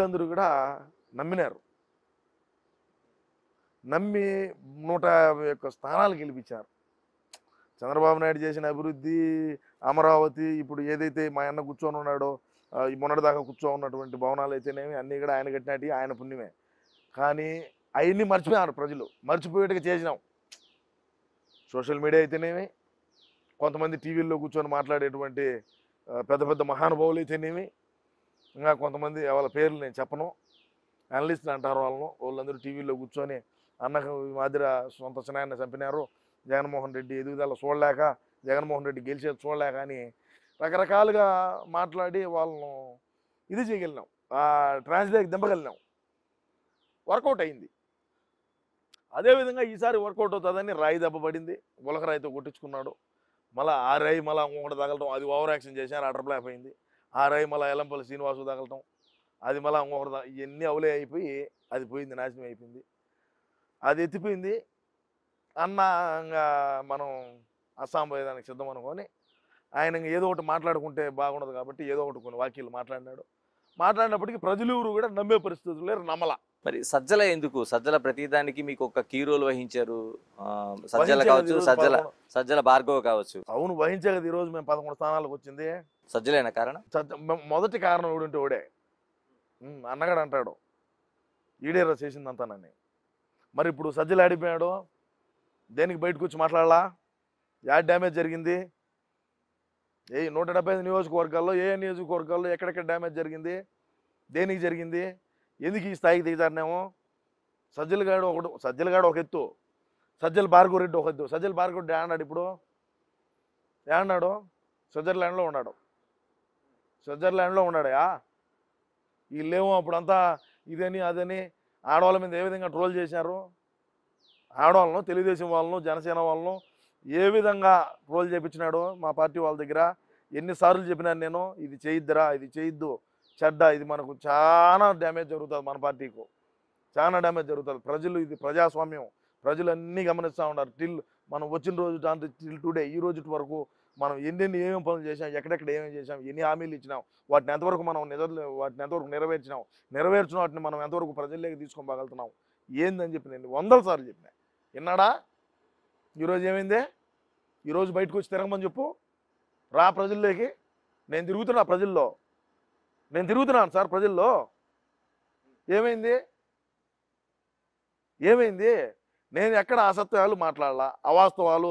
అందరూ కూడా నమ్మినారు. నమ్మి 151 స్థానాలు గెలిపించారు. చంద్రబాబు నాయుడు చేసిన అభివృద్ధి, అమరావతి, ఇప్పుడు ఏదైతే మా అన్న కూర్చొని ఉన్నాడో ఈ మొన్నటిదాకా కూర్చొని ఉన్నటువంటి భవనాలు అయితేనేమి అన్నీ కూడా ఆయన కట్టినట్టు ఆయన పుణ్యమే. కానీ అవన్నీ మర్చిపోయారు ప్రజలు. మర్చిపోయేట్టుగా చేసినాం. సోషల్ మీడియా అయితేనేమి, కొంతమంది టీవీల్లో కూర్చొని మాట్లాడేటువంటి పెద్ద పెద్ద మహానుభావులు అయితేనేమి, ఇంకా కొంతమంది వాళ్ళ పేర్లు నేను చెప్పను, అనలిస్టులు అంటారు వాళ్ళందరూ టీవీల్లో కూర్చొని అన్నకు ఈ మాదిరి సొంత స్నేహాన్ని చంపినారు, జగన్మోహన్ రెడ్డి ఎదుగుదల చూడలేక, జగన్మోహన్ రెడ్డి గెలిచేది చూడలేక అని రకరకాలుగా మాట్లాడి వాళ్ళను ఇది చేయగలిగినాం, ట్రాన్స్లేట్ దింపగలిగినాం. వర్కౌట్ అయింది. అదేవిధంగా ఈసారి వర్కౌట్ అవుతుందని రాయి దెబ్బ పడింది, గులకరాయితో కొట్టించుకున్నాడు. మళ్ళీ ఆ రాయి మళ్ళీ ఇంకొకటి తగలటం, అది ఓవర్ యాక్షన్ చేశారు, అటర్ ప్లాప్ అయింది. ఆ రాయి మళ్ళీ ఎల్లంపల్లి శ్రీనివాసు తగలటం, అది మళ్ళీ ఇంకొకటి ఇవన్నీ అవులే అయిపోయి అది పోయింది, నాశనం అయిపోయింది. అది ఎత్తిపోయింది. అన్న ఇంకా మనం అస్సాం పోయేదానికి సిద్ధం అనుకొని ఆయన ఏదో ఒకటి మాట్లాడుకుంటే బాగుండదు కాబట్టి ఏదో ఒకటి కొన్ని వాక్యాలు మాట్లాడినప్పటికీ ప్రజలు కూడా నమ్మే పరిస్థితులు లేరు, నమ్మల. మరి సజ్జల ఎందుకు? సజ్జల ప్రతిదానికి మీకు ఒక కీ రోల్ వహించారు. సజ్జల కావచ్చు, సజ్జల భార్గవ్ కావచ్చు. అవును, వహించే కదా ఈరోజు మేము 11 స్థానాలకు వచ్చింది. సజ్జలేనా కారణం? మొదటి కారణం ఎవడుంటే ఓడే. అన్నగాడు అంటాడు ఈడేరా చేసిందంతానని. మరి ఇప్పుడు సజ్జలు ఆడిపోయాడు, దేనికి బయటకు వచ్చి మాట్లాడాలా? యాడ్ డ్యామేజ్ జరిగింది, 175 నియోజకవర్గాల్లో నియోజకవర్గాల్లో ఎక్కడెక్కడ డ్యామేజ్ జరిగింది, దేనికి జరిగింది, ఎందుకు ఈ స్థాయికి దిగుతారనేమో. సజ్జలగాడు ఒక ఎత్తు, సజ్జల భార్గవ రెడ్డి ఒక ఎత్తు. సజ్జల భార్గవ రెడ్డి ఏమన్నాడు? ఇప్పుడు ఏమన్నాడు? స్విట్జర్లాండ్లో ఉన్నాడా? వీళ్ళేమో అప్పుడంతా ఇదని అదని ఆడవాళ్ళ మీద ఏ విధంగా ట్రోల్ చేశారు. ఆడవాళ్ళను, తెలుగుదేశం వాళ్ళను, జనసేన వాళ్ళను ఏ విధంగా ట్రోల్ చేయించినాడు మా పార్టీ వాళ్ళ దగ్గర. ఎన్నిసార్లు చెప్పినాను నేను, ఇది చేయొద్దురా, ఇది చేయొద్దు, చెడ్డ, ఇది మనకు చాలా డ్యామేజ్ జరుగుతుంది, మన పార్టీకు చాలా డ్యామేజ్ జరుగుతుంది. ప్రజలు, ఇది ప్రజాస్వామ్యం, ప్రజలు అన్నీ గమనిస్తూ ఉన్నారు. మనం వచ్చిన రోజు టిల్ టుడే, ఈ రోజు వరకు మనం ఏమేమి పనులు చేసాం, ఎక్కడెక్కడ ఏమేమి చేసాం, ఎన్ని హామీలు ఇచ్చినాం, వాటిని ఎంతవరకు మనం ఎంతవరకు నెరవేర్చిన వాటిని మనం ఎంతవరకు ప్రజల్లోకి తీసుకోగలుగుతున్నాం ఏందని చెప్పి నేను 100 సార్లు చెప్పినా. విన్నాడా? ఈరోజు ఏమైంది? ఈరోజు బయటకు వచ్చి తిరగమని చెప్పు, రా ప్రజల్లోకి. నేను తిరుగుతున్నాను సార్ ప్రజల్లో. ఏమైంది? నేను ఎక్కడ అసత్యాలు మాట్లాడాలా, అవాస్తవాలు